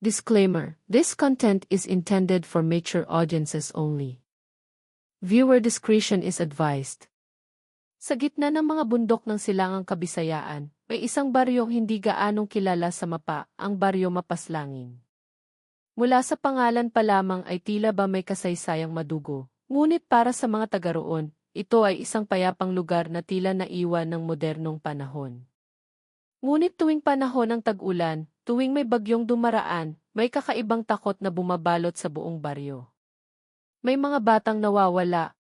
Disclaimer: This content is intended for mature audiences only. Viewer discretion is advised. Sa gitna ng mga bundok ng Silangang Kabisayaan, may isang baryong hindi gaanong kilala sa mapa, ang Baryo Mapaslangin. Mula sa pangalan pa lamang ay tila ba may kasaysayang madugo, ngunit para sa mga taga roon, ito ay isang payapang lugar na tila naiwan ng modernong panahon. Ngunit tuwing panahon ng tag-ulan, tuwing may bagyong dumaraan, may kakaibang takot na bumabalot sa buong baryo. May mga batang nawawala.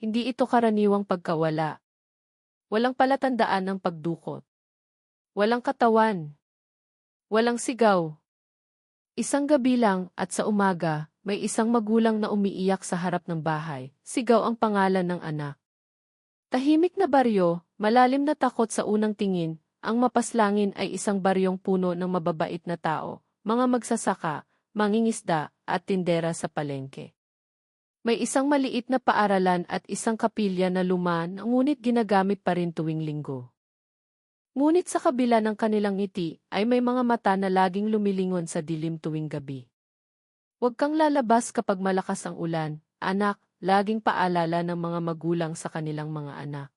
Hindi ito karaniwang pagkawala. Walang palatandaan ng pagdukot. Walang katawan. Walang sigaw. Isang gabi lang at sa umaga, may isang magulang na umiiyak sa harap ng bahay, sigaw ang pangalan ng anak. Tahimik na baryo, malalim na takot sa unang tingin, ang Mapaslangin ay isang baryong puno ng mababait na tao, mga magsasaka, mangingisda, at tindera sa palengke. May isang maliit na paaralan at isang kapilya na luma ngunit ginagamit pa rin tuwing linggo. Ngunit sa kabila ng kanilang ngiti ay may mga mata na laging lumilingon sa dilim tuwing gabi. Huwag kang lalabas kapag malakas ang ulan, anak, laging paalala ng mga magulang sa kanilang mga anak.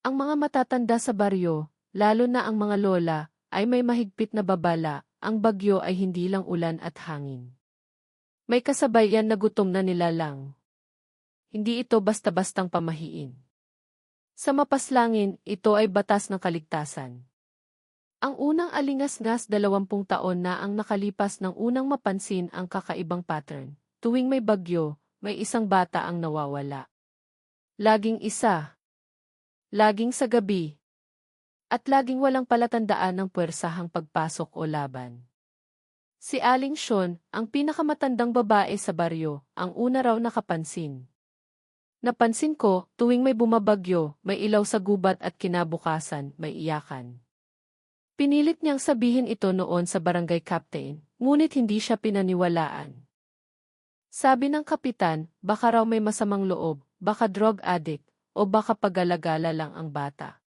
Ang mga matatanda sa baryo, lalo na ang mga lola, ay may mahigpit na babala, ang bagyo ay hindi lang ulan at hangin. May kasabayan na gutom na nilalang. Hindi ito basta-bastang pamahiin. Sa Mapaslangin, ito ay batas ng kaligtasan. Ang unang alingas-ngas 20 taon na ang nakalipas ng unang mapansin ang kakaibang pattern. Tuwing may bagyo, may isang bata ang nawawala. Laging isa. Laging sa gabi. At laging walang palatandaan ng puwersahang pagpasok o laban. Si Aling Sean, ang pinakamatandang babae sa baryo, ang una raw nakapansin. Napansin ko, tuwing may bumabagyo, may ilaw sa gubat at kinabukasan, may iyakan. Pinilit niyang sabihin ito noon sa barangay captain, ngunit hindi siya pinaniwalaan. Sabi ng kapitan, baka raw may masamang loob, baka drug addict, o baka pag-alagala lang ang bata.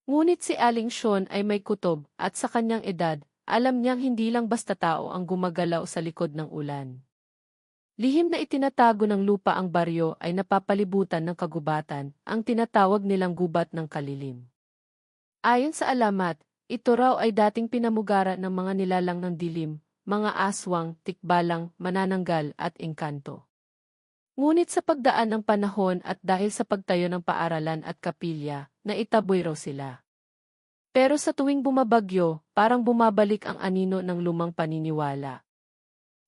Ngunit si Aling Sean ay may kutob, at sa kanyang edad, alam niyang hindi lang basta tao ang gumagalaw sa likod ng ulan. Lihim na itinatago ng lupa ang baryo ay napapalibutan ng kagubatan, ang tinatawag nilang gubat ng kalilim. Ayon sa alamat, ito raw ay dating pinamugara ng mga nilalang ng dilim, mga aswang, tikbalang, manananggal at engkanto. Ngunit sa pagdaan ng panahon at dahil sa pagtayo ng paaralan at kapilya, naitaboy raw sila. Pero sa tuwing bumabagyo, parang bumabalik ang anino ng lumang paniniwala.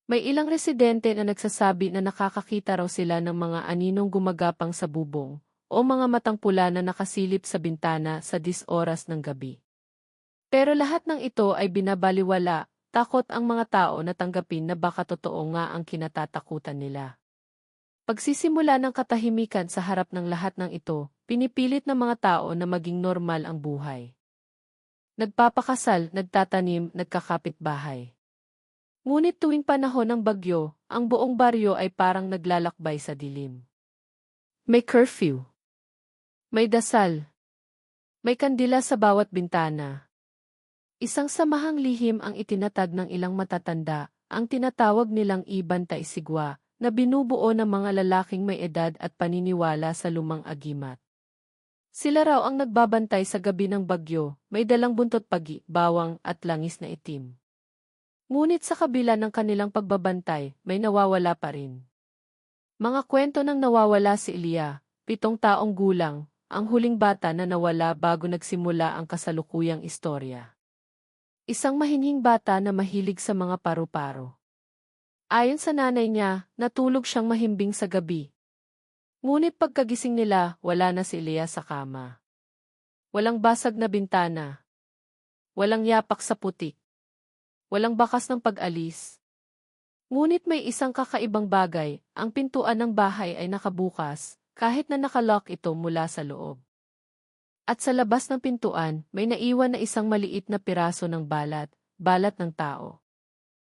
May ilang residente na nagsasabi na nakakakita raw sila ng mga aninong gumagapang sa bubong, o mga matang pula na nakasilip sa bintana sa 10 oras ng gabi. Pero lahat ng ito ay binabaliwala, takot ang mga tao na tanggapin na baka totoo nga ang kinatatakutan nila. Pagsisimula ng katahimikan sa harap ng lahat ng ito, pinipilit ng mga tao na maging normal ang buhay. Nagpapakasal, nagtatanim, nagkakapitbahay. Ngunit tuwing panahon ng bagyo, ang buong baryo ay parang naglalakbay sa dilim. May curfew. May dasal. May kandila sa bawat bintana. Isang samahang lihim ang itinatag ng ilang matatanda, ang tinatawag nilang ibantay sigwa, na binubuo ng mga lalaking may edad at paniniwala sa lumang agimat. Sila raw ang nagbabantay sa gabi ng bagyo, may dalang buntot pagi, bawang at langis na itim. Ngunit sa kabila ng kanilang pagbabantay, may nawawala pa rin. Mga kwento ng nawawala si Elia, 7 taong gulang, ang huling bata na nawala bago nagsimula ang kasalukuyang istorya. Isang mahinhing bata na mahilig sa mga paru-paro. Ayon sa nanay niya, natulog siyang mahimbing sa gabi. Ngunit pagkagising nila, wala na si Elia sa kama. Walang basag na bintana. Walang yapak sa putik. Walang bakas ng pag-alis. Ngunit may isang kakaibang bagay, ang pintuan ng bahay ay nakabukas, kahit na nakalock ito mula sa loob. At sa labas ng pintuan, may naiwan na isang maliit na piraso ng balat, balat ng tao.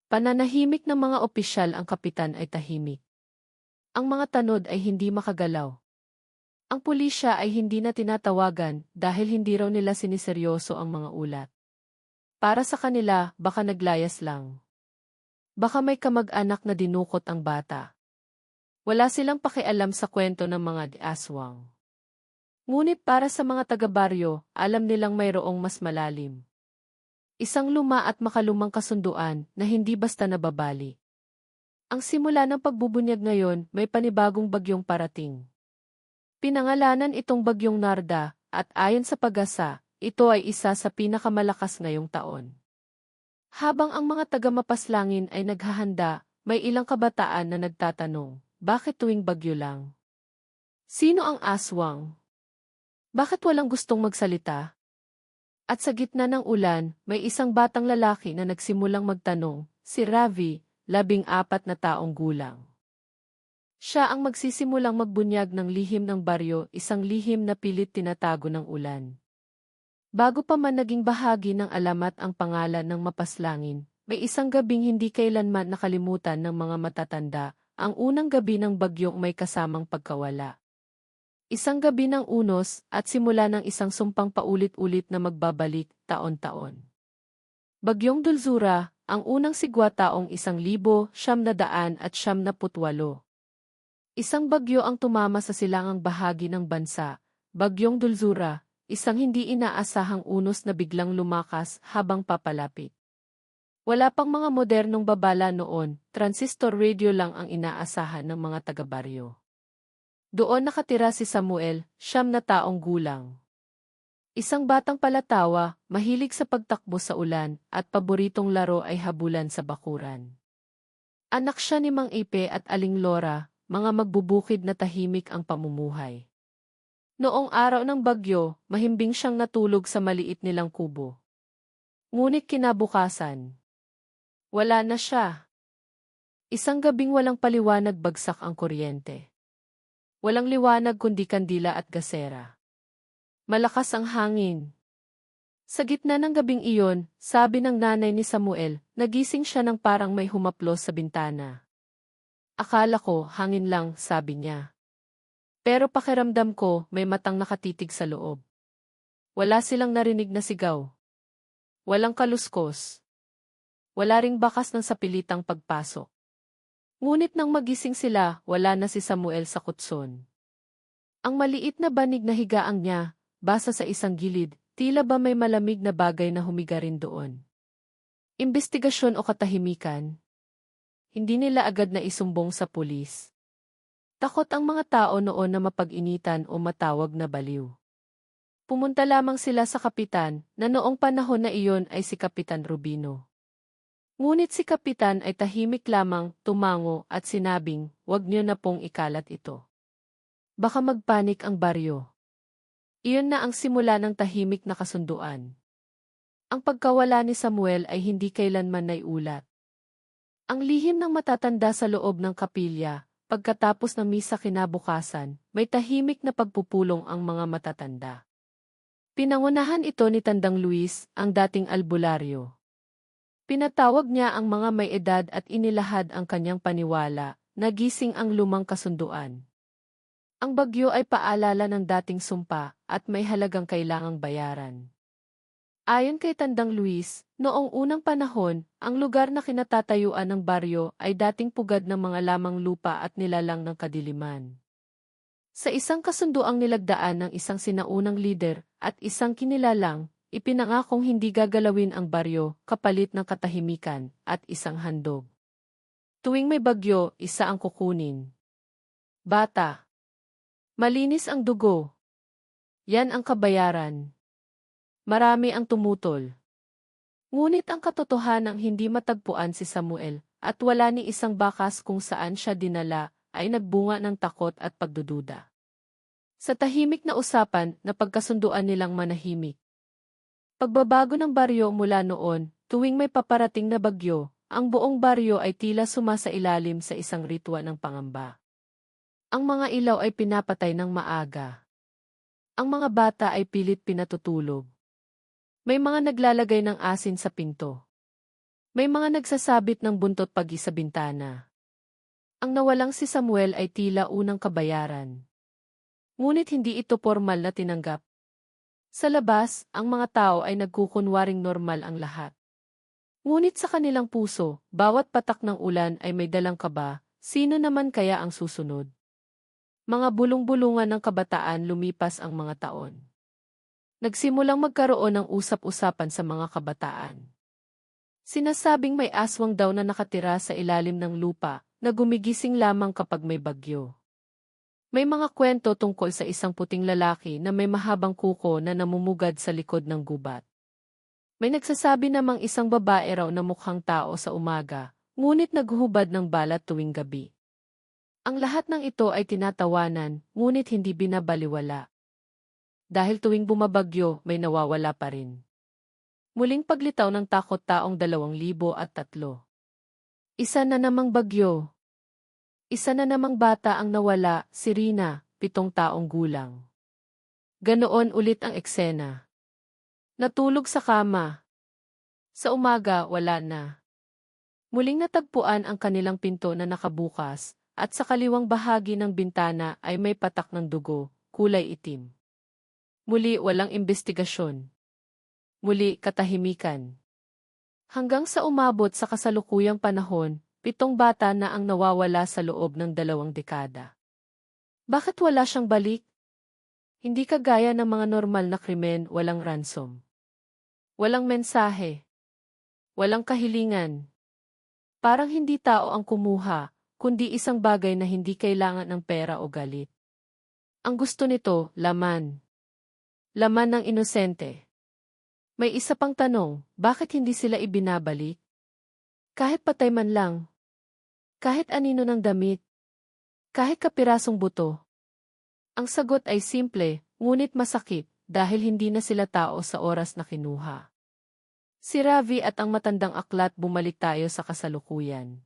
Pananahimik ng mga opisyal ang kapitan ay tahimik. Ang mga tanod ay hindi makagalaw. Ang pulisya ay hindi na tinatawagan dahil hindi raw nila siniseryoso ang mga ulat. Para sa kanila, baka naglayas lang. Baka may kamag-anak na dinukot ang bata. Wala silang pakialam sa kwento ng mga aswang. Ngunit para sa mga taga-baryo, alam nilang mayroong mas malalim. Isang luma at makalumang kasunduan na hindi basta nababali. Ang simula ng pagbubunyag ngayon, may panibagong bagyong parating. Pinangalanan itong bagyong Narda, at ayon sa pag-asa, ito ay isa sa pinakamalakas ngayong taon. Habang ang mga taga-Mapaslangin ay naghahanda, may ilang kabataan na nagtatanong, bakit tuwing bagyo lang? Sino ang aswang? Bakit walang gustong magsalita? At sa gitna ng ulan, may isang batang lalaki na nagsimulang magtanong, si Ravi, 14 na taong gulang. Siya ang magsisimulang magbunyag ng lihim ng baryo, isang lihim na pilit tinatago ng ulan. Bago pa man naging bahagi ng alamat ang pangalan ng Mapaslangin, may isang gabing hindi kailanman nakalimutan ng mga matatanda, ang unang gabi ng bagyong may kasamang pagkawala. Isang gabi ng unos at simula ng isang sumpang paulit-ulit na magbabalik taon-taon. Bagyong Dulzura, ang unang sigwa taong 1978. Isang bagyo ang tumama sa silangang bahagi ng bansa, Bagyong Dulzura, isang hindi inaasahang unos na biglang lumakas habang papalapit. Wala pang mga modernong babala noon, transistor radio lang ang inaasahan ng mga taga-baryo. Doon nakatira si Samuel, 9 na taong gulang. Isang batang palatawa, mahilig sa pagtakbo sa ulan, at paboritong laro ay habulan sa bakuran. Anak siya ni Mang Ipe at Aling Lora, mga magbubukid na tahimik ang pamumuhay. Noong araw ng bagyo, mahimbing siyang natulog sa maliit nilang kubo. Ngunit kinabukasan, wala na siya. Isang gabing walang paliwanag bagsak ang kuryente. Walang liwanag kundi kandila at gasera. Malakas ang hangin. Sa gitna ng gabing iyon, sabi ng nanay ni Samuel, nagising siya ng parang may humaplos sa bintana. Akala ko, hangin lang, sabi niya. Pero pakiramdam ko, may matang nakatitig sa loob. Wala silang narinig na sigaw. Walang kaluskos. Wala ring bakas ng sapilitang pagpasok. Ngunit nang magising sila, wala na si Samuel sa kutson. Ang maliit na banig na higaang niya, basa sa isang gilid, tila ba may malamig na bagay na humiga rin doon. Imbestigasyon o katahimikan? Hindi nila agad na isumbong sa pulis. Takot ang mga tao noon na mapag-initan o matawag na baliw. Pumunta lamang sila sa kapitan, na noong panahon na iyon ay si Kapitan Rubino. Ngunit si Kapitan ay tahimik lamang, tumango at sinabing, "Wag niyo na pong ikalat ito. Baka magpanik ang baryo." Iyon na ang simula ng tahimik na kasunduan. Ang pagkawala ni Samuel ay hindi kailanman naiulat. Ang lihim ng matatanda sa loob ng kapilya, pagkatapos ng misa kinabukasan, may tahimik na pagpupulong ang mga matatanda. Pinangunahan ito ni Tandang Luis, ang dating albularyo. Pinatawag niya ang mga may edad at inilahad ang kanyang paniwala, nagising ang lumang kasunduan. Ang bagyo ay paalala ng dating sumpa at may halagang kailangang bayaran. Ayon kay Tandang Luis, noong unang panahon, ang lugar na kinatatayuan ng baryo ay dating pugad ng mga lamang lupa at nilalang ng kadiliman. Sa isang kasunduang nilagdaan ng isang sinaunang lider at isang kinilalang, ipinangakong hindi gagalawin ang baryo, kapalit ng katahimikan, at isang handog. Tuwing may bagyo, isa ang kukunin. Bata. Malinis ang dugo. Yan ang kabayaran. Marami ang tumutol. Ngunit ang katotohanang hindi matagpuan si Samuel, at wala ni isang bakas kung saan siya dinala, ay nagbunga ng takot at pagdududa. Sa tahimik na usapan, napagkasunduan nilang manahimik. Pagbabago ng baryo mula noon, tuwing may paparating na bagyo, ang buong baryo ay tila sumasailalim sa isang ritwa ng pangamba. Ang mga ilaw ay pinapatay ng maaga. Ang mga bata ay pilit pinatutulog. May mga naglalagay ng asin sa pinto. May mga nagsasabit ng buntot pagi sa bintana. Ang nawalang si Samuel ay tila unang kabayaran. Ngunit hindi ito formal na tinanggap. Sa labas, ang mga tao ay nagkukunwaring normal ang lahat. Ngunit sa kanilang puso, bawat patak ng ulan ay may dalang kaba, sino naman kaya ang susunod? Mga bulong-bulungan ng kabataan lumipas ang mga taon. Nagsimulang magkaroon ng usap-usapan sa mga kabataan. Sinasabing may aswang daw na nakatira sa ilalim ng lupa, na gumigising lamang kapag may bagyo. May mga kwento tungkol sa isang puting lalaki na may mahabang kuko na namumugad sa likod ng gubat. May nagsasabi namang isang babae raw na mukhang tao sa umaga, ngunit naghuhubad ng balat tuwing gabi. Ang lahat ng ito ay tinatawanan, ngunit hindi binabaliwala. Dahil tuwing bumabagyo, may nawawala pa rin. Muling paglitaw ng takot taong 2003. Isa na namang bagyo. Isa na namang bata ang nawala, si Rina, 7 taong gulang. Ganoon ulit ang eksena. Natulog sa kama. Sa umaga, wala na. Muling natagpuan ang kanilang pinto na nakabukas, at sa kaliwang bahagi ng bintana ay may patak ng dugo, kulay itim. Muli walang imbestigasyon. Muli katahimikan. Hanggang sa umabot sa kasalukuyang panahon, 7 bata na ang nawawala sa loob ng 2 dekada. Bakit wala siyang balik? Hindi kagaya ng mga normal na krimen, walang ransom. Walang mensahe. Walang kahilingan. Parang hindi tao ang kumuha, kundi isang bagay na hindi kailangan ng pera o galit. Ang gusto nito, laman. Laman ng inosente. May isa pang tanong, bakit hindi sila ibinabalik? Kahit patay man lang. Kahit anino ng damit. Kahit kapirasong buto. Ang sagot ay simple, ngunit masakit, dahil hindi na sila tao sa oras na kinuha. Si Ravi at ang matandang aklat, bumalik tayo sa kasalukuyan.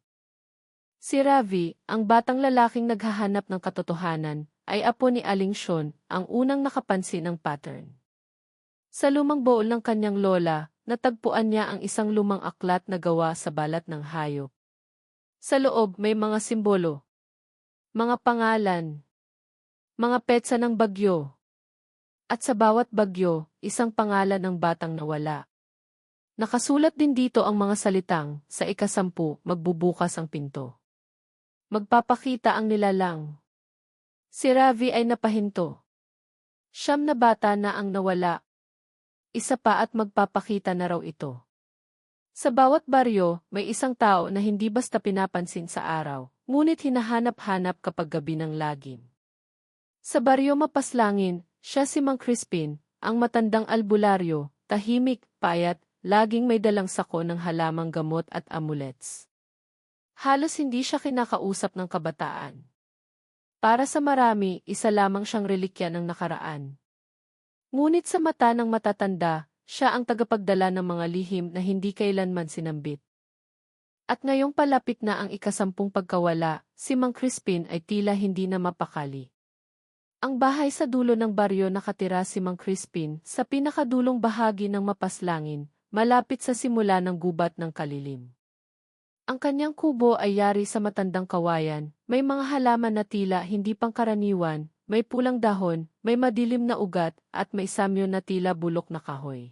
Si Ravi, ang batang lalaking naghahanap ng katotohanan, ay apo ni Aling Sean, ang unang nakapansin ng pattern. Sa lumang baul ng kanyang lola, natagpuan niya ang isang lumang aklat na gawa sa balat ng hayop. Sa loob may mga simbolo, mga pangalan, mga petsa ng bagyo. At sa bawat bagyo, isang pangalan ng batang nawala. Nakasulat din dito ang mga salitang, sa ika-10, magbubukas ang pinto. Magpapakita ang nilalang. Si Ravi ay napahinto. 9 na bata na ang nawala. Isa pa at magpapakita na raw ito. Sa bawat baryo, may isang tao na hindi basta pinapansin sa araw, ngunit hinahanap-hanap kapag gabi ng lagim. Sa baryo Mapaslangin, siya si Mang Crispin, ang matandang albularyo, tahimik, payat, laging may dalang sako ng halamang gamot at amulets. Halos hindi siya kinakausap ng kabataan. Para sa marami, isa lamang siyang relikya ng nakaraan. Ngunit sa mata ng matatanda, siya ang tagapagdala ng mga lihim na hindi kailanman sinambit. At ngayong palapit na ang ika-10 pagkawala, si Mang Crispin ay tila hindi na mapakali. Ang bahay sa dulo ng baryo, nakatira si Mang Crispin sa pinakadulong bahagi ng Mapaslangin, malapit sa simula ng gubat ng kalilim. Ang kanyang kubo ay yari sa matandang kawayan, may mga halaman na tila hindi pangkaraniwan, may pulang dahon, may madilim na ugat, at may samyo na tila bulok na kahoy.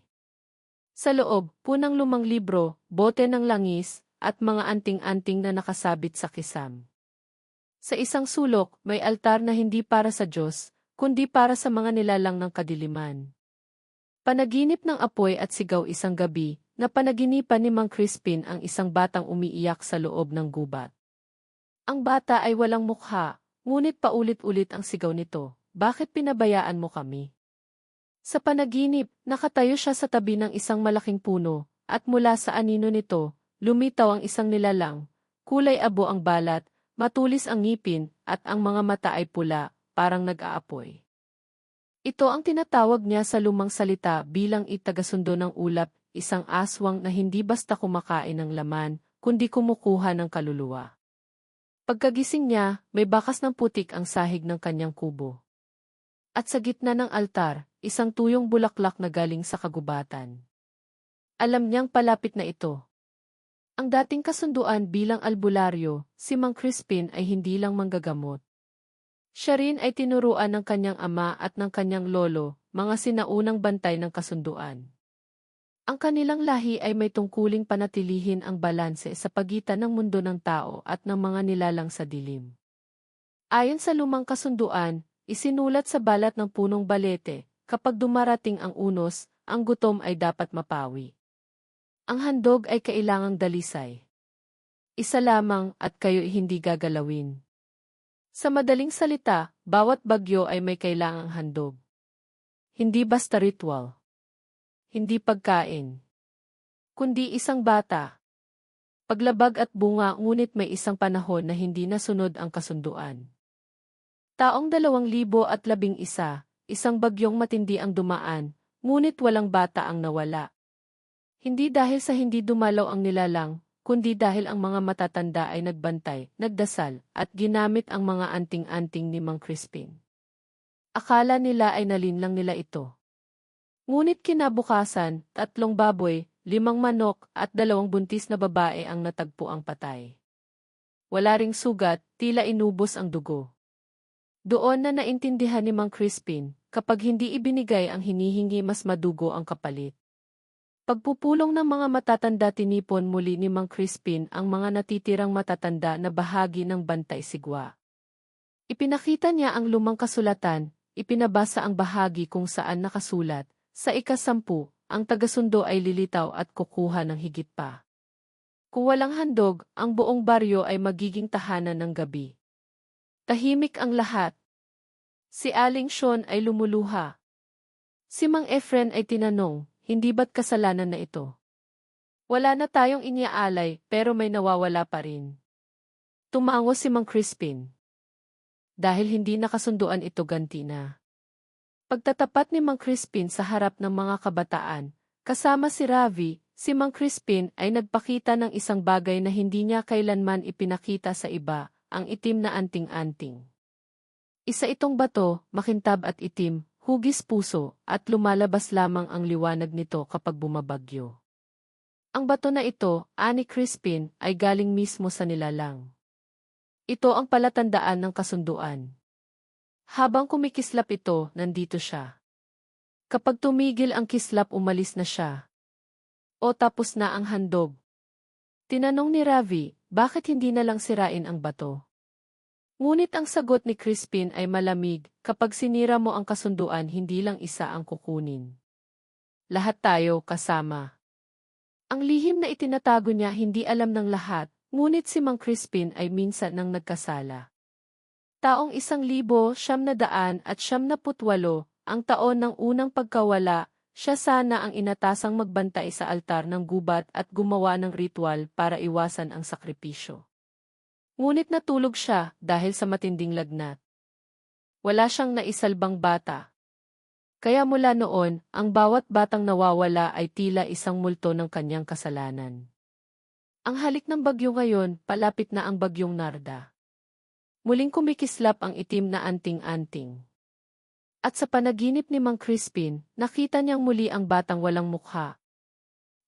Sa loob, punang lumang libro, bote ng langis, at mga anting-anting na nakasabit sa kisam. Sa isang sulok, may altar na hindi para sa Diyos, kundi para sa mga nilalang ng kadiliman. Panaginip ng apoy at sigaw isang gabi, na panaginipan ni Mang Crispin ang isang batang umiiyak sa loob ng gubat. Ang bata ay walang mukha, ngunit paulit-ulit ang sigaw nito, bakit pinabayaan mo kami? Sa panaginip, nakatayo siya sa tabi ng isang malaking puno, at mula sa anino nito, lumitaw ang isang nilalang, kulay abo ang balat, matulis ang ngipin, at ang mga mata ay pula, parang nag-aapoy. Ito ang tinatawag niya sa lumang salita bilang itagasundo ng ulap, isang aswang na hindi basta kumakain ng laman, kundi kumukuha ng kaluluwa. Pagkagising niya, may bakas ng putik ang sahig ng kanyang kubo. At sa gitna ng altar, isang tuyong bulaklak na galing sa kagubatan. Alam niyang palapit na ito. Ang dating kasunduan bilang albularyo, si Mang Crispin ay hindi lang manggagamot. Siya rin ay tinuruan ng kanyang ama at ng kanyang lolo, mga sinaunang bantay ng kasunduan. Ang kanilang lahi ay may tungkuling panatilihin ang balanse sa pagitan ng mundo ng tao at ng mga nilalang sa dilim. Ayon sa lumang kasunduan, isinulat sa balat ng punong balete, kapag dumarating ang unos, ang gutom ay dapat mapawi. Ang handog ay kailangang dalisay. Isa lamang at kayo'y hindi gagalawin. Sa madaling salita, bawat bagyo ay may kailangang handog. Hindi basta ritual. Hindi pagkain. Kundi isang bata. Paglabag at bunga ngunit may isang panahon na hindi nasunod ang kasunduan. Taong 2011, isang bagyong matindi ang dumaan, ngunit walang bata ang nawala. Hindi dahil sa hindi dumalaw ang nilalang, kundi dahil ang mga matatanda ay nagbantay, nagdasal, at ginamit ang mga anting-anting ni Mang Crispin. Akala nila ay nalinlang nila ito. Ngunit kinabukasan, 3 baboy, 5 manok, at 2 buntis na babae ang natagpo ang patay. Wala ring sugat, tila inubos ang dugo. Doon na naintindihan ni Mang Crispin, kapag hindi ibinigay ang hinihingi mas madugo ang kapalit. Pagpupulong ng mga matatanda tinipon muli ni Mang Crispin ang mga natitirang matatanda na bahagi ng bantay sigwa. Ipinakita niya ang lumang kasulatan, ipinabasa ang bahagi kung saan nakasulat, sa ika-10, ang tagasundo ay lilitaw at kukuha ng higit pa. Kung walang handog, ang buong baryo ay magiging tahanan ng gabi. Tahimik ang lahat. Si Aling Sean ay lumuluha. Si Mang Efren ay tinanong, hindi ba't kasalanan na ito? Wala na tayong iniaalay, pero may nawawala pa rin. Tumango si Mang Crispin. Dahil hindi nakasunduan ito, ganti na. Pagtatapat ni Mang Crispin sa harap ng mga kabataan, kasama si Ravi, si Mang Crispin ay nagpakita ng isang bagay na hindi niya kailanman ipinakita sa iba, ang itim na anting-anting. Isa itong bato, makintab at itim, hugis puso, at lumalabas lamang ang liwanag nito kapag bumabagyo. Ang bato na ito, ani Crispin, ay galing mismo sa nilalang. Ito ang palatandaan ng kasunduan. Habang kumikislap ito, nandito siya. Kapag tumigil ang kislap, umalis na siya. O tapos na ang handog. Tinanong ni Ravi, bakit hindi na lang sirain ang bato? Ngunit ang sagot ni Crispin ay malamig, kapag sinira mo ang kasunduan hindi lang isa ang kukunin. Lahat tayo kasama. Ang lihim na itinatago niya hindi alam ng lahat, ngunit si Mang Crispin ay minsan nang nagkasala. Taong 1978, ang taon ng unang pagkawala, siya sana ang inatasang magbantay sa altar ng gubat at gumawa ng ritual para iwasan ang sakripisyo. Ngunit natulog siya dahil sa matinding lagnat. Wala siyang naisalbang bata. Kaya mula noon, ang bawat batang nawawala ay tila isang multo ng kanyang kasalanan. Ang halik ng bagyo ngayon, palapit na ang bagyong Narda. Muling kumikislap ang itim na anting-anting. At sa panaginip ni Mang Crispin, nakita niyang muli ang batang walang mukha.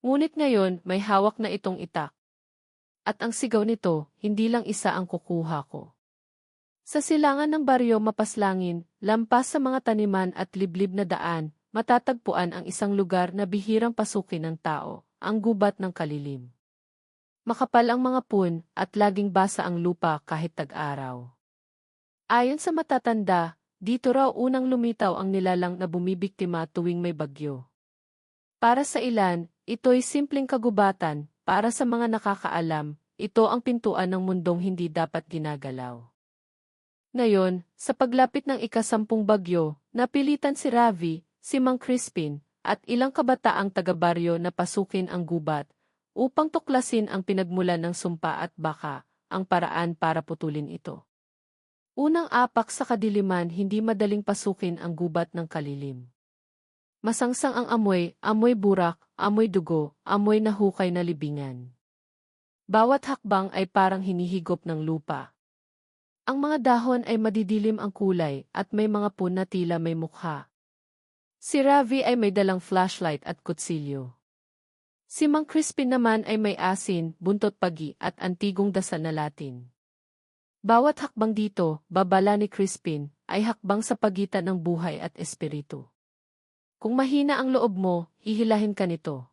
Ngunit ngayon, may hawak na itong itak. At ang sigaw nito, hindi lang isa ang kukuha ko. Sa silangan ng baryo mapaslangin, lampas sa mga taniman at liblib na daan, matatagpuan ang isang lugar na bihirang pasukin ng tao, ang gubat ng kalilim. Makapal ang mga pun at laging basa ang lupa kahit tag-araw. Ayon sa matatanda, dito raw unang lumitaw ang nilalang na bumibiktima tuwing may bagyo. Para sa ilan, ito'y simpleng kagubatan, para sa mga nakakaalam, ito ang pintuan ng mundong hindi dapat ginagalaw. Ngayon, sa paglapit ng ika-10 bagyo, napilitan si Ravi, si Mang Crispin, at ilang kabataang taga-baryo na pasukin ang gubat, upang tuklasin ang pinagmulan ng sumpa at baka, ang paraan para putulin ito. Unang apak sa kadiliman, hindi madaling pasukin ang gubat ng kalilim. Masangsang ang amoy, amoy burak, amoy dugo, amoy nahukay na libingan. Bawat hakbang ay parang hinihigop ng lupa. Ang mga dahon ay madidilim ang kulay at may mga pun na tila may mukha. Si Ravi ay may dalang flashlight at kutsilyo. Si Mang Crispin naman ay may asin, buntot pagi at antigong dasal na Latin. Bawat hakbang dito, babala ni Crispin, ay hakbang sa pagitan ng buhay at espiritu. Kung mahina ang loob mo, hihilahin ka nito.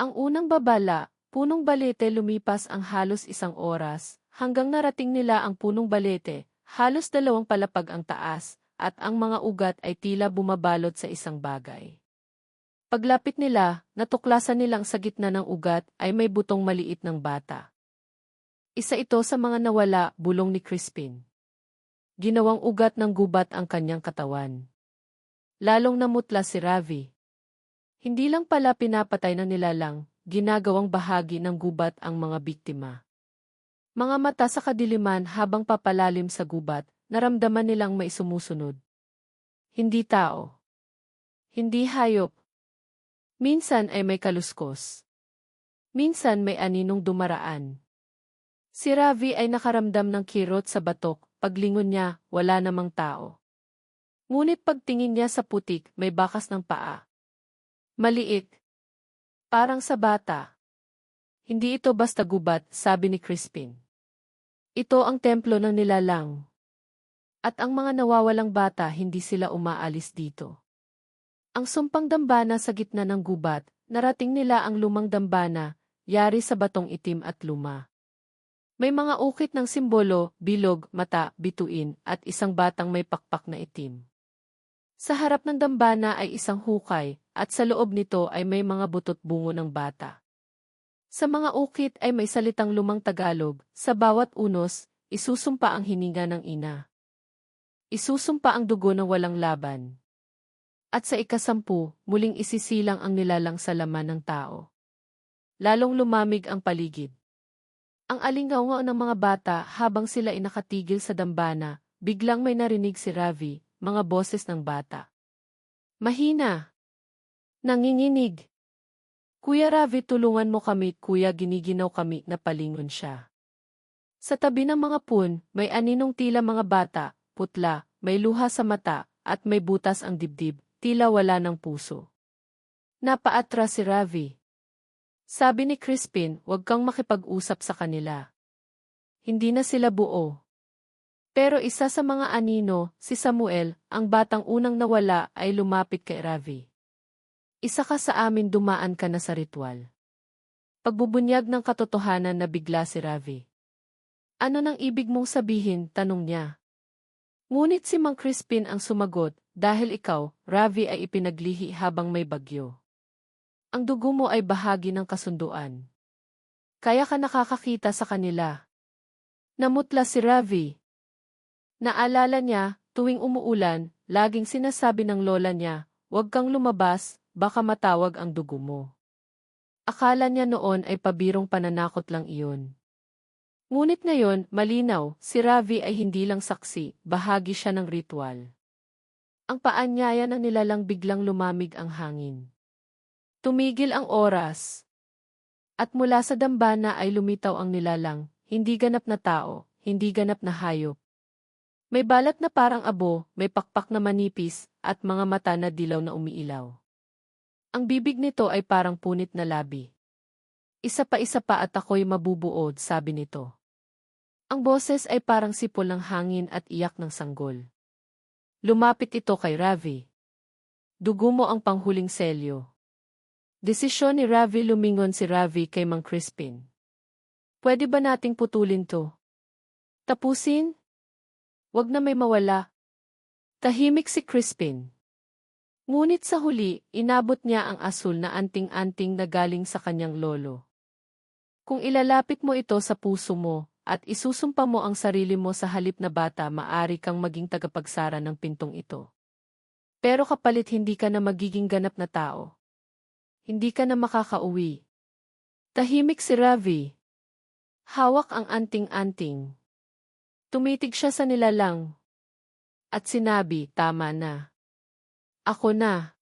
Ang unang babala, punong balete lumipas ang halos 1 oras, hanggang narating nila ang punong balete, halos 2 palapag ang taas, at ang mga ugat ay tila bumabalot sa isang bagay. Paglapit nila, natuklasan nilang sa gitna ng ugat ay may butong maliit ng bata. Isa ito sa mga nawala, bulong ni Crispin. Ginawang ugat ng gubat ang kanyang katawan. Lalong namutla si Ravi. Hindi lang pala pinapatay ng nilalang, ginagawang bahagi ng gubat ang mga biktima. Mga mata sa kadiliman habang papalalim sa gubat, naramdaman nilang may sumusunod. Hindi tao. Hindi hayop. Minsan ay may kaluskos. Minsan may aninong dumaraan. Si Ravi ay nakaramdam ng kirot sa batok, paglingon niya, wala namang tao. Ngunit pagtingin niya sa putik, may bakas ng paa. Maliit. Parang sa bata. Hindi ito basta gubat, sabi ni Crispin. Ito ang templo ng nilalang. At ang mga nawawalang bata hindi sila umaalis dito. Ang sumpang dambana sa gitna ng gubat, narating nila ang lumang dambana, yari sa batong itim at luma. May mga ukit ng simbolo, bilog, mata, bituin, at isang batang may pakpak na itim. Sa harap ng dambana ay isang hukay, at sa loob nito ay may mga butot bungo ng bata. Sa mga ukit ay may salitang lumang Tagalog, sa bawat unos, isusumpa ang hininga ng ina. Isusumpa ang dugo ng walang laban. At sa ika-10, muling isisilang ang nilalang sa laman ng tao. Lalong lumamig ang paligid. Ang alingaw ng mga bata habang sila ay nakatigil sa dambana, biglang may narinig si Ravi, mga boses ng bata. Mahina. Nanginginig. Kuya Ravi, tulungan mo kami, kuya, giniginaw kami, napalingon siya. Sa tabi ng mga pun, may aninong tila mga bata, putla, may luha sa mata, at may butas ang dibdib, tila wala ng puso. Napaatras si Ravi. Sabi ni Crispin, huwag kang makipag-usap sa kanila. Hindi na sila buo. Pero isa sa mga anino, si Samuel, ang batang unang nawala, ay lumapit kay Ravi. Isa ka sa amin, dumaan ka na sa ritual. Pagbubunyag ng katotohanan na bigla si Ravi. Ano nang ibig mong sabihin, tanong niya. Ngunit si Mang Crispin ang sumagot, dahil ikaw, Ravi, ay ipinaglihi habang may bagyo. Ang dugo mo ay bahagi ng kasunduan. Kaya ka nakakakita sa kanila. Namutla si Ravi. Naalala niya, tuwing umuulan, laging sinasabi ng lola niya, huwag kang lumabas, baka matawag ang dugo mo. Akala niya noon ay pabirong pananakot lang iyon. Ngunit ngayon, malinaw, si Ravi ay hindi lang saksi, bahagi siya ng ritual. Ang paanyaya ng nilalang biglang lumamig ang hangin. Tumigil ang oras. At mula sa dambana ay lumitaw ang nilalang, hindi ganap na tao, hindi ganap na hayop. May balat na parang abo, may pakpak na manipis, at mga mata na dilaw na umiilaw. Ang bibig nito ay parang punit na labi. Isa pa at ako'y mabubuod, sabi nito. Ang boses ay parang sipol ng hangin at iyak ng sanggol. Lumapit ito kay Ravi. Dugo mo ang panghuling selyo. Desisyon ni Ravi, lumingon si Ravi kay Mang Crispin. Pwede ba nating putulin to? Tapusin? Wag na may mawala. Tahimik si Crispin. Ngunit sa huli, inabot niya ang asul na anting-anting na galing sa kanyang lolo. Kung ilalapit mo ito sa puso mo, at isusumpa mo ang sarili mo sa halip na bata, maari kang maging tagapagsara ng pintong ito. Pero kapalit hindi ka na magiging ganap na tao. Hindi ka na makakauwi. Tahimik si Ravi. Hawak ang anting-anting. Tumitig siya sa nilalang. At sinabi, tama na. Ako na.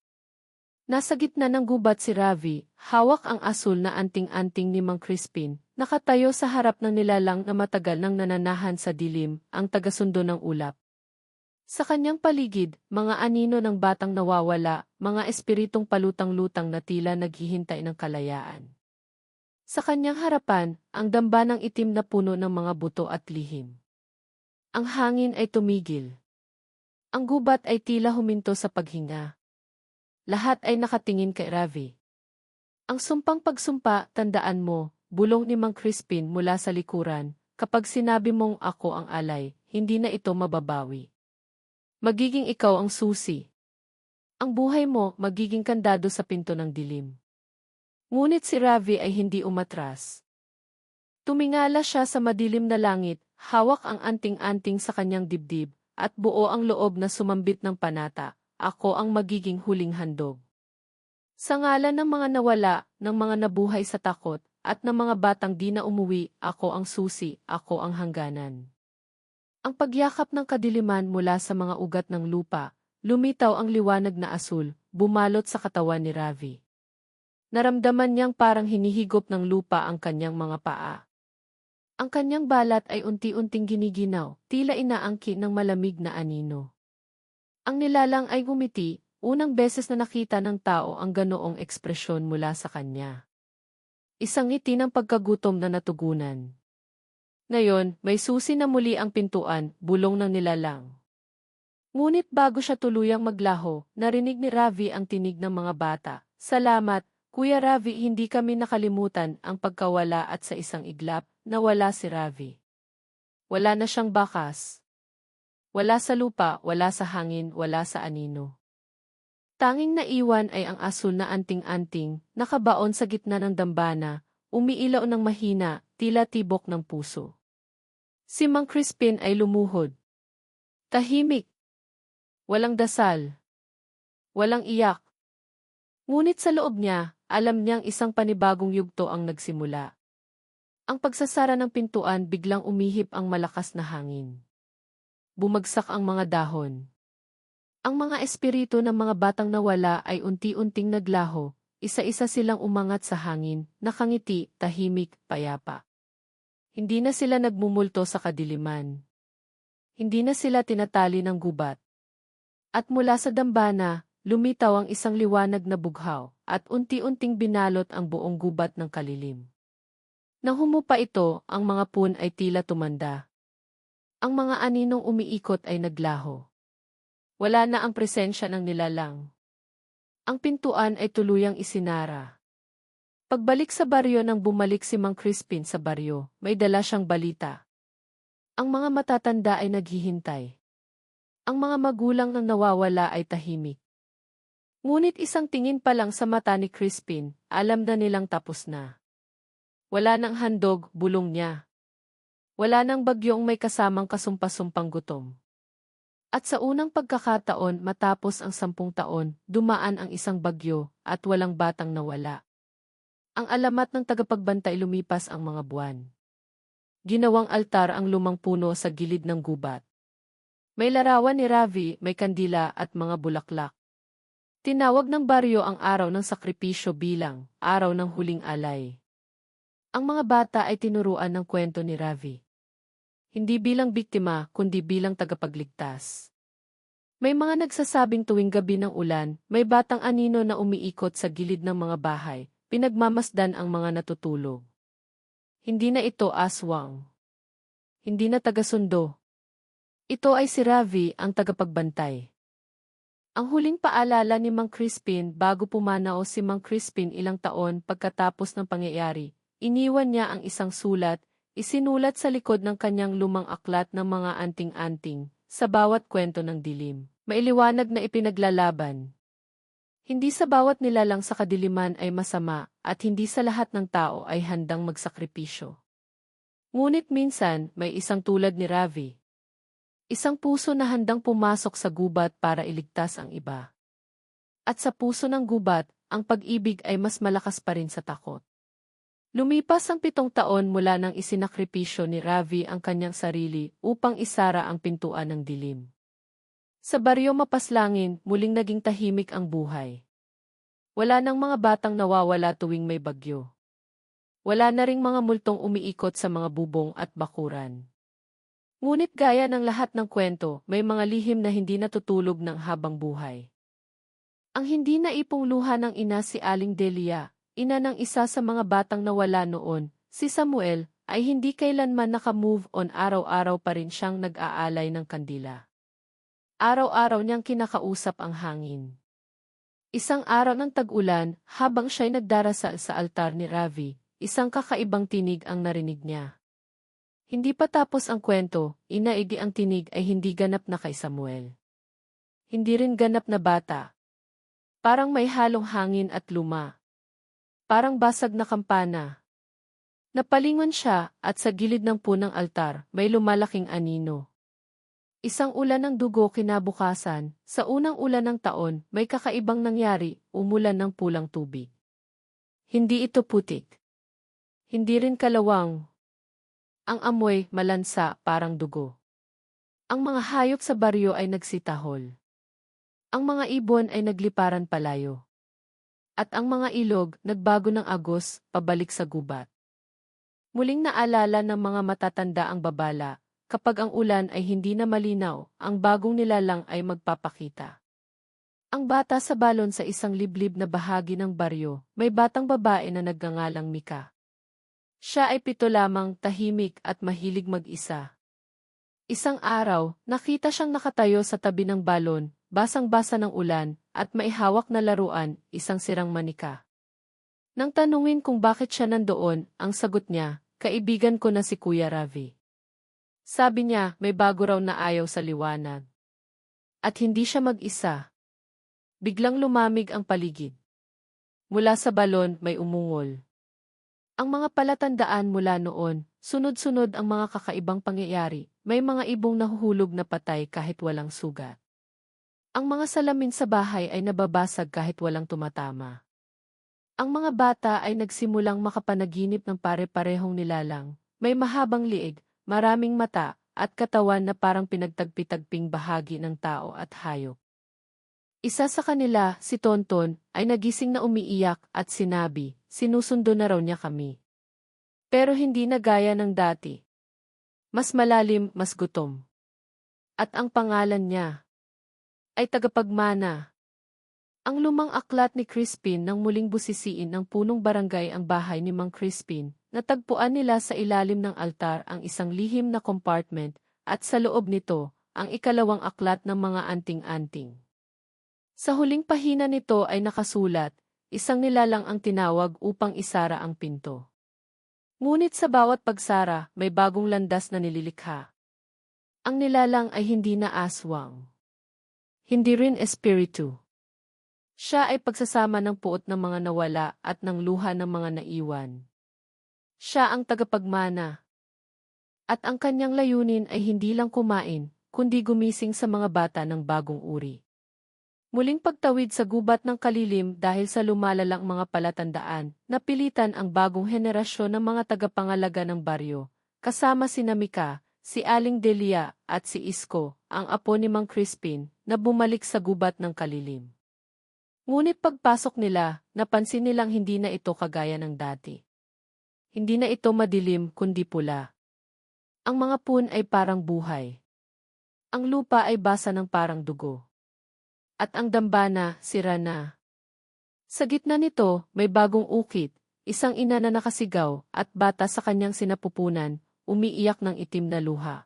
Nasa gitna ng gubat si Ravi, hawak ang asul na anting-anting ni Mang Crispin, nakatayo sa harap ng nilalang na matagal nang nananahan sa dilim, ang tagasundo ng ulap. Sa kanyang paligid, mga anino ng batang nawawala, mga espiritong palutang-lutang na tila naghihintay ng kalayaan. Sa kanyang harapan, ang dambanang itim na puno ng mga buto at lihim. Ang hangin ay tumigil. Ang gubat ay tila huminto sa paghinga. Lahat ay nakatingin kay Ravi. Ang sumpang pagsumpa, tandaan mo, bulong ni Mang Crispin mula sa likuran, kapag sinabi mong ako ang alay, hindi na ito mababawi. Magiging ikaw ang susi. Ang buhay mo magiging kandado sa pinto ng dilim. Ngunit si Ravi ay hindi umatras. Tumingala siya sa madilim na langit, hawak ang anting-anting sa kanyang dibdib, at buo ang loob na sumambit ng panata, ako ang magiging huling handog. Sa ngalan ng mga nawala, ng mga nabuhay sa takot, at ng mga batang di na umuwi, ako ang susi, ako ang hangganan. Ang pagyakap ng kadiliman mula sa mga ugat ng lupa, lumitaw ang liwanag na asul, bumalot sa katawan ni Ravi. Naramdaman niyang parang hinihigop ng lupa ang kanyang mga paa. Ang kanyang balat ay unti-unting giniginaw, tila inaangkin ng malamig na anino. Ang nilalang ay gumiti, unang beses na nakita ng tao ang ganoong ekspresyon mula sa kanya. Isang ngiti ng pagkagutom na natugunan. Ngayon, may susi na muli ang pintuan, bulong ng nilalang. Ngunit bago siya tuluyang maglaho, narinig ni Ravi ang tinig ng mga bata. Salamat, Kuya Ravi, hindi kami nakalimutan ang pagkawala at sa isang iglap, nawala si Ravi. Wala na siyang bakas. Wala sa lupa, wala sa hangin, wala sa anino. Tanging naiwan ay ang asul na anting-anting, nakabaon sa gitna ng dambana, umiilaw ng mahina, tila tibok ng puso. Si Mang Crispin ay lumuhod. Tahimik. Walang dasal. Walang iyak. Ngunit sa loob niya, alam niyang isang panibagong yugto ang nagsimula. Ang pagsasara ng pintuan biglang umihip ang malakas na hangin. Bumagsak ang mga dahon. Ang mga espiritu ng mga batang nawala ay unti-unting naglaho, isa-isa silang umangat sa hangin, nakangiti, tahimik, payapa. Hindi na sila nagmumulto sa kadiliman. Hindi na sila tinatali ng gubat. At mula sa dambana, lumitaw ang isang liwanag na bughaw, at unti-unting binalot ang buong gubat ng kalilim. Nang humupa ito, ang mga pun ay tila tumanda. Ang mga aninong umiikot ay naglaho. Wala na ang presensya ng nilalang. Ang pintuan ay tuluyang isinara. Pagbalik sa baryo nang bumalik si Mang Crispin sa baryo, may dala siyang balita. Ang mga matatanda ay naghihintay. Ang mga magulang nang nawawala ay tahimik. Ngunit isang tingin pa lang sa mata ni Crispin, alam na nilang tapos na. Wala nang handog, bulong niya. Wala nang bagyong may kasamang kasumpa-sumpang gutom. At sa unang pagkakataon matapos ang 10 taon, dumaan ang isang bagyo at walang batang nawala. Ang alamat ng tagapagbantay lumipas ang mga buwan. Ginawang altar ang lumang puno sa gilid ng gubat. May larawan ni Ravi, may kandila at mga bulaklak. Tinawag ng baryo ang araw ng sakripisyo bilang araw ng huling alay. Ang mga bata ay tinuruan ng kwento ni Ravi. Hindi bilang biktima, kundi bilang tagapagligtas. May mga nagsasabing tuwing gabi ng ulan, may batang anino na umiikot sa gilid ng mga bahay, pinagmamasdan ang mga natutulog. Hindi na ito aswang. Hindi na tagasundo. Ito ay si Ravi, ang tagapagbantay. Ang huling paalala ni Mang Crispin bago pumanaw si Mang Crispin ilang taon pagkatapos ng pangyayari, iniwan niya ang isang sulat, isinulat sa likod ng kanyang lumang aklat ng mga anting-anting, sa bawat kwento ng dilim. Mailiwanag na ipinaglalaban. Hindi sa bawat nilalang sa kadiliman ay masama, at hindi sa lahat ng tao ay handang magsakripisyo. Ngunit minsan, may isang tulad ni Ravi. Isang puso na handang pumasok sa gubat para iligtas ang iba. At sa puso ng gubat, ang pag-ibig ay mas malakas pa rin sa takot. Lumipas ang 7 taon mula nang isinakripisyo ni Ravi ang kanyang sarili upang isara ang pintuan ng dilim. Sa baryo Mapaslangin, muling naging tahimik ang buhay. Wala nang mga batang nawawala tuwing may bagyo. Wala na ring mga multong umiikot sa mga bubong at bakuran. Ngunit gaya ng lahat ng kwento, may mga lihim na hindi natutulog ng habang buhay. Ang hindi naipong luha ng ina si Aling Delia, ina ng isa sa mga batang nawala noon, si Samuel, ay hindi kailanman naka-move on, araw-araw pa rin siyang nag-aalay ng kandila. Araw-araw niyang kinakausap ang hangin. Isang araw ng tag-ulan, habang siya'y nagdarasal sa altar ni Ravi, isang kakaibang tinig ang narinig niya. Hindi pa tapos ang kwento, inaigi ang tinig ay hindi ganap na kay Samuel. Hindi rin ganap na bata. Parang may halong hangin at luma. Parang basag na kampana. Napalingon siya at sa gilid ng punang altar may lumalaking anino. Isang ulan ng dugo kinabukasan, sa unang ulan ng taon may kakaibang nangyari, umulan ng pulang tubig. Hindi ito putik. Hindi rin kalawang. Ang amoy malansa parang dugo. Ang mga hayop sa baryo ay nagsitahol. Ang mga ibon ay nagliparan palayo. At ang mga ilog nagbago ng agos pabalik sa gubat. Muling naalala ng mga matatanda ang babala. Kapag ang ulan ay hindi na malinaw, ang bagong nilalang ay magpapakita. Ang bata sa balon sa isang liblib na bahagi ng baryo, may batang babae na nagngangalang Mika. Siya ay 7 lamang, tahimik at mahilig mag-isa. Isang araw, nakita siyang nakatayo sa tabi ng balon, basang-basa ng ulan, at may hawak na laruan, isang sirang manika. Nang tanungin kung bakit siya nandoon, ang sagot niya, kaibigan ko na si Kuya Ravi. Sabi niya, may bago raw na ayaw sa liwanag. At hindi siya mag-isa. Biglang lumamig ang paligid. Mula sa balon may umungol. Ang mga palatandaan mula noon, sunod-sunod ang mga kakaibang pangyayari, may mga ibong nahuhulog na patay kahit walang sugat. Ang mga salamin sa bahay ay nababasag kahit walang tumatama. Ang mga bata ay nagsimulang makapanaginip ng pare-parehong nilalang, may mahabang liig, maraming mata, at katawan na parang pinagtagpi-tagping bahagi ng tao at hayop. Isa sa kanila, si Tonton, ay nagising na umiiyak at sinabi, sinusundo na raw niya kami. Pero hindi na gaya ng dati. Mas malalim, mas gutom. At ang pangalan niya ay Tagapagmana. Ang lumang aklat ni Crispin nang muling busisiin ng punong barangay ang bahay ni Mang Crispin. Natagpuan nila sa ilalim ng altar ang isang lihim na compartment, at sa loob nito, ang ikalawang aklat ng mga anting-anting. Sa huling pahina nito ay nakasulat, isang nilalang ang tinawag upang isara ang pinto. Ngunit sa bawat pagsara, may bagong landas na nililikha. Ang nilalang ay hindi na aswang. Hindi rin espiritu. Siya ay pagsasama ng puot ng mga nawala at ng luha ng mga naiwan. Siya ang tagapagmana. At ang kanyang layunin ay hindi lang kumain, kundi gumising sa mga bata ng bagong uri. Muling pagtawid sa gubat ng kalilim dahil sa lumalalang mga palatandaan, napilitan ang bagong henerasyon ng mga tagapangalaga ng baryo, kasama si Mika, si Aling Delia at si Isko, ang apo ni Mang Crispin, na bumalik sa gubat ng kalilim. Ngunit pagpasok nila, napansin nilang hindi na ito kagaya ng dati. Hindi na ito madilim kundi pula. Ang mga puno ay parang buhay. Ang lupa ay basa ng parang dugo. At ang dambana, sira na. Sa gitna nito, may bagong ukit, isang ina na nakasigaw, at bata sa kanyang sinapupunan, umiiyak ng itim na luha.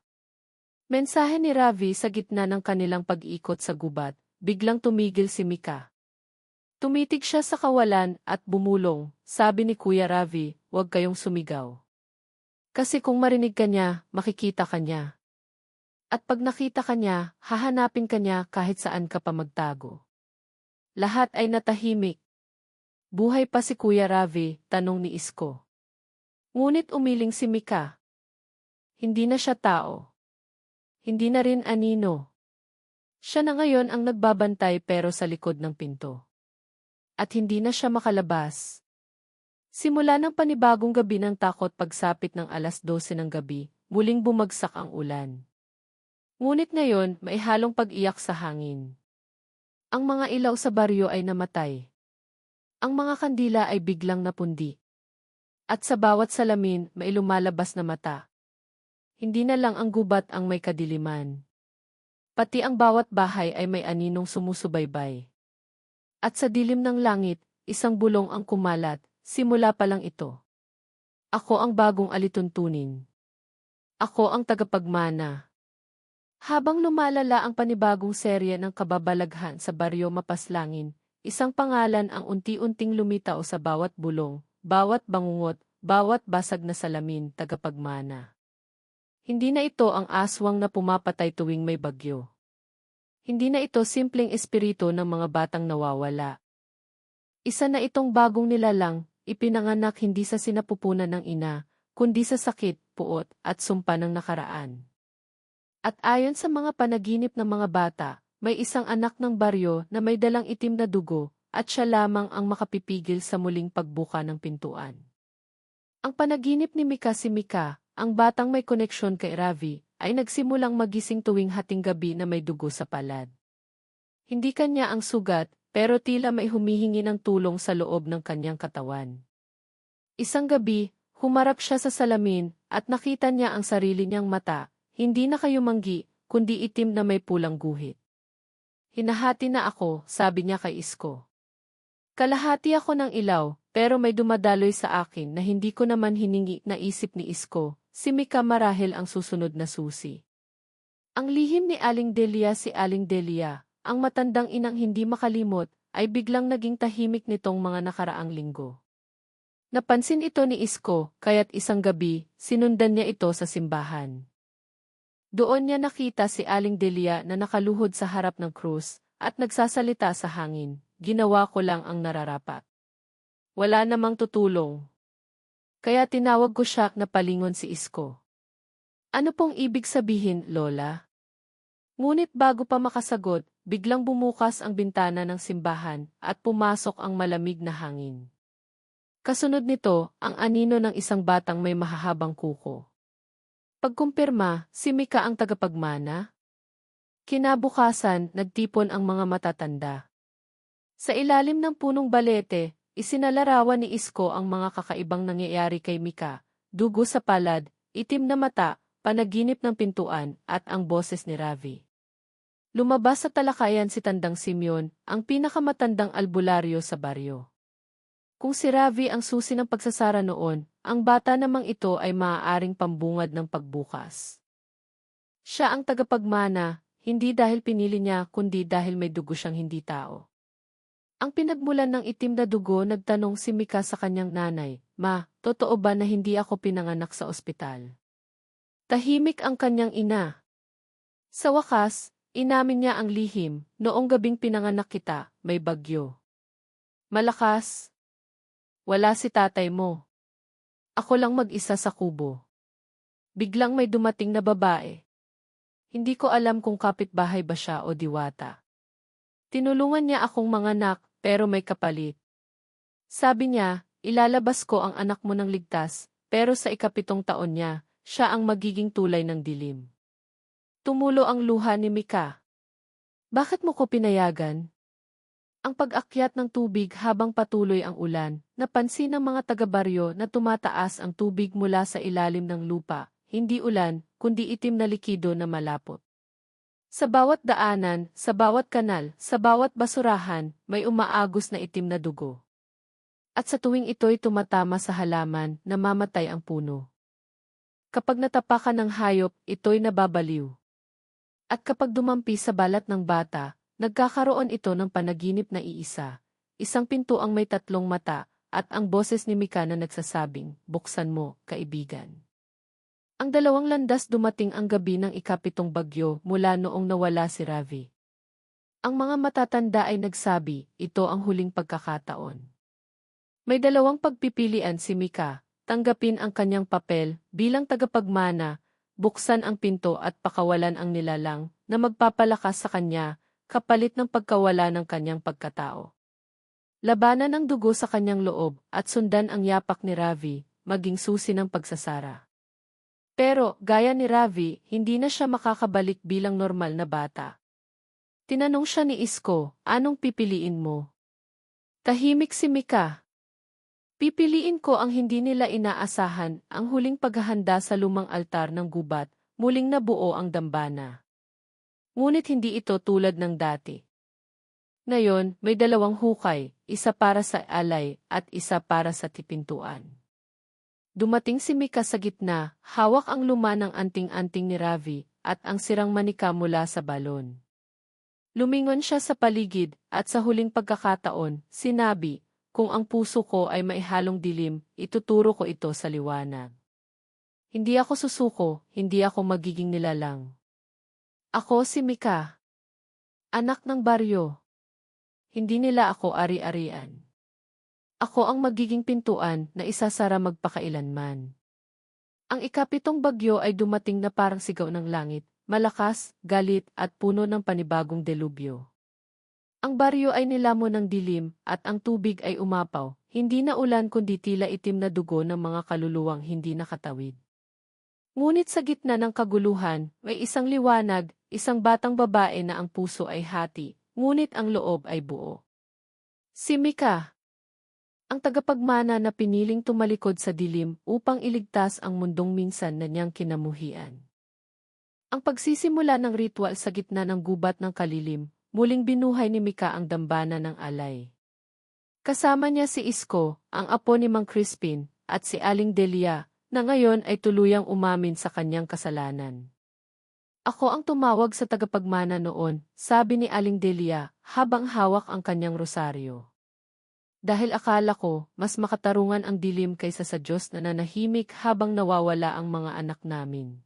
Mensahe ni Ravi sa gitna ng kanilang pag-iikot sa gubat, biglang tumigil si Mika. Tumitig siya sa kawalan at bumulong, sabi ni Kuya Ravi, huwag kayong sumigaw. Kasi kung marinig ka niya, makikita ka niya. At pag nakita ka niya, hahanapin ka niya kahit saan ka pa magtago. Lahat ay natahimik. Buhay pa si Kuya Ravi, tanong ni Isko. Ngunit umiling si Mika. Hindi na siya tao. Hindi na rin anino. Siya na ngayon ang nagbabantay pero sa likod ng pinto. At hindi na siya makalabas. Simula ng panibagong gabi ng takot pagsapit ng 12:00 ng gabi, muling bumagsak ang ulan. Ngunit ngayon, may halong pag-iyak sa hangin. Ang mga ilaw sa baryo ay namatay. Ang mga kandila ay biglang napundi. At sa bawat salamin, may lumalabas na mata. Hindi na lang ang gubat ang may kadiliman. Pati ang bawat bahay ay may aninong sumusubaybay. At sa dilim ng langit, isang bulong ang kumalat, simula pa lang ito. Ako ang bagong alituntunin. Ako ang tagapagmana. Habang lumalala ang panibagong serye ng kababalaghan sa baryo Mapaslangin, isang pangalan ang unti-unting lumitaw sa bawat bulong, bawat bangungot, bawat basag na salamin, tagapagmana. Hindi na ito ang aswang na pumapatay tuwing may bagyo. Hindi na ito simpleng espiritu ng mga batang nawawala. Isa na itong bagong nilalang, ipinanganak hindi sa sinapupunan ng ina, kundi sa sakit, puot, at sumpa ng nakaraan. At ayon sa mga panaginip ng mga bata, may isang anak ng baryo na may dalang itim na dugo, at siya lamang ang makapipigil sa muling pagbuka ng pintuan. Ang panaginip ni Mika, si Mika, ang batang may koneksyon kay Ravi, ay nagsimulang magising tuwing hating gabi na may dugo sa palad. Hindi kanya ang sugat, pero tila may humihingi ng tulong sa loob ng kanyang katawan. Isang gabi, humarap siya sa salamin, at nakita niya ang sarili niyang mata, hindi na kayumanggi, kundi itim na may pulang guhit. Hinahati na ako, sabi niya kay Isko. Kalahati ako ng ilaw, pero may dumadaloy sa akin na hindi ko naman hiningi, na isip ni Isko. Si Mika marahil ang susunod na susi. Ang lihim ni Aling Delia, si Aling Delia, ang matandang inang hindi makalimot, ay biglang naging tahimik nitong mga nakaraang linggo. Napansin ito ni Isko, kaya't isang gabi, sinundan niya ito sa simbahan. Doon niya nakita si Aling Delia na nakaluhod sa harap ng krus, at nagsasalita sa hangin, "Ginawa ko lang ang nararapat. Wala namang tutulong." Kaya tinawag ko siya na palingon si Isko. "Ano pong ibig sabihin, Lola?" Ngunit bago pa makasagot, biglang bumukas ang bintana ng simbahan at pumasok ang malamig na hangin. Kasunod nito, ang anino ng isang batang may mahahabang kuko. Pagkumpirma, si Mika ang tagapagmana. Kinabukasan, nagtipon ang mga matatanda. Sa ilalim ng punong balete, isinalarawan ni Isko ang mga kakaibang nangyayari kay Mika, dugo sa palad, itim na mata, panaginip ng pintuan, at ang boses ni Ravi. Lumabas sa talakayan si Tandang Simeon, ang pinakamatandang albularyo sa baryo. Kung si Ravi ang susi ng pagsasara noon, ang bata namang ito ay maaaring pambungad ng pagbukas. Siya ang tagapagmana, hindi dahil pinili niya kundi dahil may dugo siyang hindi tao. Ang pinagmulan ng itim na dugo, nagtanong si Mika sa kanyang nanay, "Ma, totoo ba na hindi ako pinanganak sa ospital?" Tahimik ang kanyang ina. Sa wakas, inamin niya ang lihim, "Noong gabing pinanganak kita, may bagyo. Malakas. Wala si tatay mo. Ako lang mag-isa sa kubo. Biglang may dumating na babae. Hindi ko alam kung kapitbahay ba siya o diwata. Tinulungan niya akong manganak, pero may kapalit. Sabi niya, ilalabas ko ang anak mo ng ligtas, pero sa ika-7 taon niya, siya ang magiging tulay ng dilim." Tumulo ang luha ni Mika. "Bakit mo ko pinayagan?" Ang pag-akyat ng tubig habang patuloy ang ulan, napansin ng mga taga-baryo na tumataas ang tubig mula sa ilalim ng lupa, hindi ulan, kundi itim na likido na malapot. Sa bawat daanan, sa bawat kanal, sa bawat basurahan, may umaagos na itim na dugo. At sa tuwing ito'y tumatama sa halaman, namamatay ang puno. Kapag natapakan ng hayop, ito'y nababaliw. At kapag dumampi sa balat ng bata, nagkakaroon ito ng panaginip na iisa. Isang pinto ang may 3 mata, at ang boses ni Mika na nagsasabing, "Buksan mo, kaibigan." Ang 2 landas dumating ang gabi ng ika-7 bagyo mula noong nawala si Ravi. Ang mga matatanda ay nagsabi, ito ang huling pagkakataon. May 2 pagpipilian si Mika, tanggapin ang kanyang papel bilang tagapagmana, buksan ang pinto at pakawalan ang nilalang na magpapalakas sa kanya, kapalit ng pagkawala ng kanyang pagkatao. Labanan ang dugo sa kanyang loob at sundan ang yapak ni Ravi, maging susi ng pagsasara. Pero, gaya ni Ravi, hindi na siya makakabalik bilang normal na bata. Tinanong siya ni Isko, "Anong pipiliin mo?" Tahimik si Mika. "Pipiliin ko ang hindi nila inaasahan, ang huling paghahanda sa lumang altar ng gubat, muling nabuo ang dambana. Ngunit hindi ito tulad ng dati. Ngayon, may 2 hukay, isa para sa alay at isa para sa tipintuan." Dumating si Mika sa gitna, hawak ang luma ng anting-anting ni Ravi, at ang sirang manika mula sa balon. Lumingon siya sa paligid at sa huling pagkakataon, sinabi, kung ang puso ko ay maihalong dilim, ituturo ko ito sa liwanag. Hindi ako susuko, hindi ako magiging nilalang. Ako si Mika, anak ng baryo. Hindi nila ako ari-arian. Ako ang magiging pintuan na isasara magpakailanman. Ang ikapitong bagyo ay dumating na parang sigaw ng langit, malakas, galit at puno ng panibagong delubyo. Ang baryo ay nilamon ng dilim at ang tubig ay umapaw, hindi na ulan kundi tila itim na dugo ng mga kaluluwang hindi nakatawid. Ngunit sa gitna ng kaguluhan, may isang liwanag, isang batang babae na ang puso ay hati, ngunit ang loob ay buo. Si Mika, ang tagapagmana na piniling tumalikod sa dilim upang iligtas ang mundong minsan na niyang kinamuhian. Ang pagsisimula ng ritual sa gitna ng gubat ng kalilim, muling binuhay ni Mika ang dambana ng alay. Kasama niya si Isko, ang apo ni Mang Crispin, at si Aling Delia, na ngayon ay tuluyang umamin sa kanyang kasalanan. Ako ang tumawag sa tagapagmana noon, sabi ni Aling Delia, habang hawak ang kanyang rosaryo. Dahil akala ko, mas makatarungan ang dilim kaysa sa Diyos na nanahimik habang nawawala ang mga anak namin.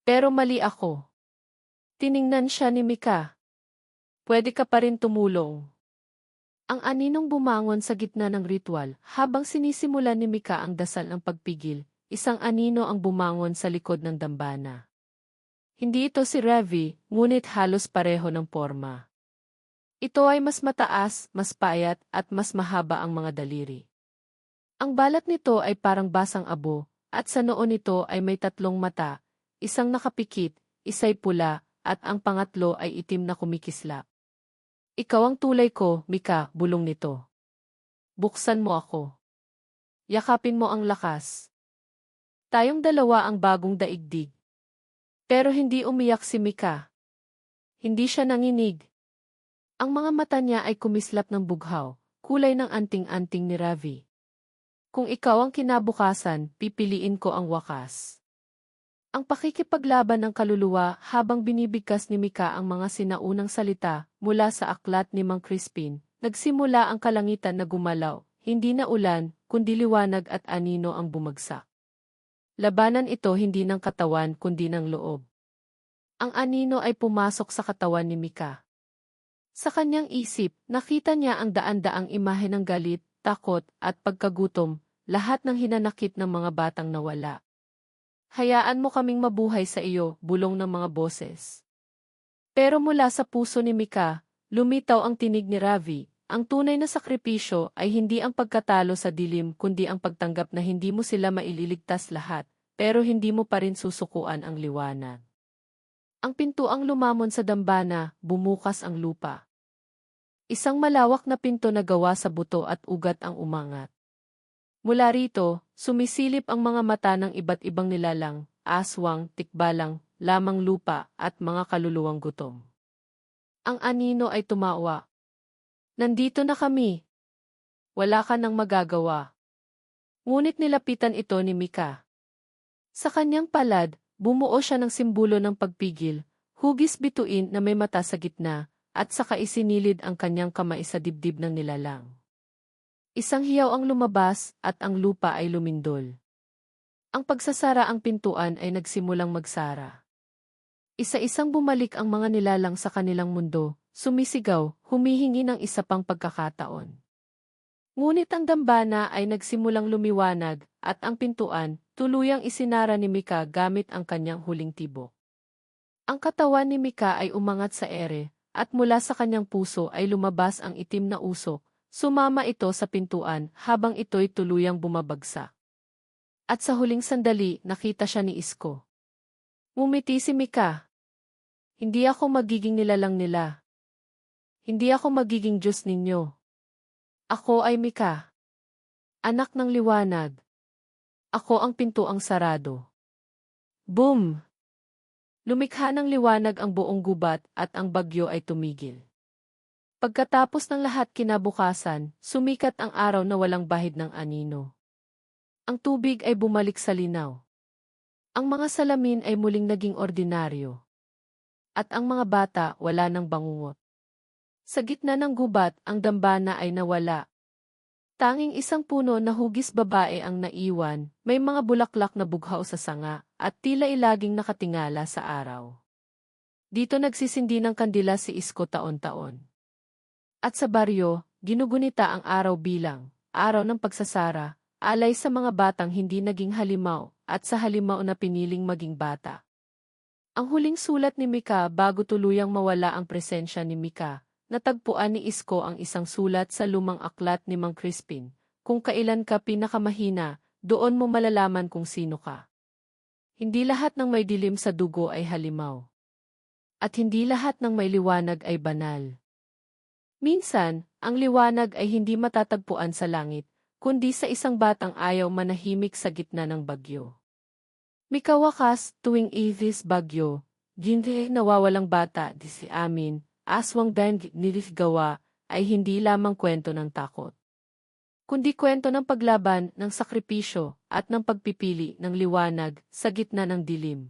Pero mali ako. Tiningnan siya ni Mika. Pwede ka pa rin tumulong. Ang aninong bumangon sa gitna ng ritual habang sinisimula ni Mika ang dasal ng pagpigil. Isang anino ang bumangon sa likod ng dambana. Hindi ito si Ravi, ngunit halos pareho ng porma. Ito ay mas mataas, mas payat, at mas mahaba ang mga daliri. Ang balat nito ay parang basang abo, at sa noo nito ay may tatlong mata, isang nakapikit, isa'y pula, at ang pangatlo ay itim na kumikislap. Ikaw ang tulay ko, Mika, bulong nito. Buksan mo ako. Yakapin mo ang lakas. Tayong dalawa ang bagong daigdig. Pero hindi umiyak si Mika. Hindi siya nanginig. Ang mga mata niya ay kumislap ng bughaw, kulay ng anting-anting ni Ravi. Kung ikaw ang kinabukasan, pipiliin ko ang wakas. Ang pakikipaglaban ng kaluluwa habang binibigkas ni Mika ang mga sinaunang salita mula sa aklat ni Mang Crispin, nagsimula ang kalangitan na gumalaw, hindi na ulan, kundi liwanag at anino ang bumagsak. Labanan ito hindi ng katawan kundi ng loob. Ang anino ay pumasok sa katawan ni Mika. Sa kanyang isip, nakita niya ang daan-daang imahe ng galit, takot, at pagkagutom, lahat ng hinanakit ng mga batang nawala. Hayaan mo kaming mabuhay sa iyo, bulong ng mga boses. Pero mula sa puso ni Mika, lumitaw ang tinig ni Ravi. Ang tunay na sakripisyo ay hindi ang pagkatalo sa dilim kundi ang pagtanggap na hindi mo sila maililigtas lahat, pero hindi mo pa rin susukuan ang liwanag. Ang pintuang lumamon sa dambana, bumukas ang lupa. Isang malawak na pinto na gawa sa buto at ugat ang umangat. Mula rito, sumisilip ang mga mata ng iba't ibang nilalang, aswang, tikbalang, lamang lupa, at mga kaluluwang gutom. Ang anino ay tumawa. Nandito na kami. Wala ka nang magagawa. Ngunit nilapitan ito ni Mika. Sa kanyang palad, bumuo siya ng simbolo ng pagpigil, hugis bituin na may mata sa gitna, at saka isinilid ang kanyang kamay sa dibdib ng nilalang. Isang hiyaw ang lumabas at ang lupa ay lumindol. Ang pagsasara ang pintuan ay nagsimulang magsara. Isa-isang bumalik ang mga nilalang sa kanilang mundo, sumisigaw, humihingi ng isa pang pagkakataon. Ngunit ang dambana ay nagsimulang lumiwanag at ang pintuan, tuluyang isinara ni Mika gamit ang kanyang huling tibok. Ang katawan ni Mika ay umangat sa ere, at mula sa kanyang puso ay lumabas ang itim na usok, sumama ito sa pintuan habang ito'y tuluyang bumabagsak. At sa huling sandali, nakita siya ni Isko. Ngumiti si Mika. Hindi ako magiging nilalang nila. Hindi ako magiging Diyos ninyo. Ako ay Mika. Anak ng liwanag. Ako ang pintuang sarado. Boom! Lumikha ng liwanag ang buong gubat at ang bagyo ay tumigil. Pagkatapos ng lahat kinabukasan, sumikat ang araw na walang bahid ng anino. Ang tubig ay bumalik sa linaw. Ang mga salamin ay muling naging ordinaryo. At ang mga bata wala ng bangungot. Sa gitna ng gubat, ang dambana ay nawala. Tanging isang puno na hugis babae ang naiwan, may mga bulaklak na bughaw sa sanga, at tila ilaging nakatingala sa araw. Dito nagsisindi ng kandila si Isko taon-taon. At sa baryo, ginugunita ang araw bilang araw ng pagsasara, alay sa mga batang hindi naging halimaw, at sa halimaw na piniling maging bata. Ang huling sulat ni Mika bago tuluyang mawala ang presensya ni Mika, natagpuan ni Isko ang isang sulat sa lumang aklat ni Mang Crispin. Kung kailan ka pinakamahina, doon mo malalaman kung sino ka. Hindi lahat ng may dilim sa dugo ay halimaw. At hindi lahat ng may liwanag ay banal. Minsan, ang liwanag ay hindi matatagpuan sa langit, kundi sa isang batang ayaw manahimik sa gitna ng bagyo. Mikawakas, tuwing ivis bagyo, hindi nawawalang bata di si amin, aswang dan nilifgawa, ay hindi lamang kwento ng takot. Kundi kwento ng paglaban, ng sakripisyo, at ng pagpipili ng liwanag sa gitna ng dilim.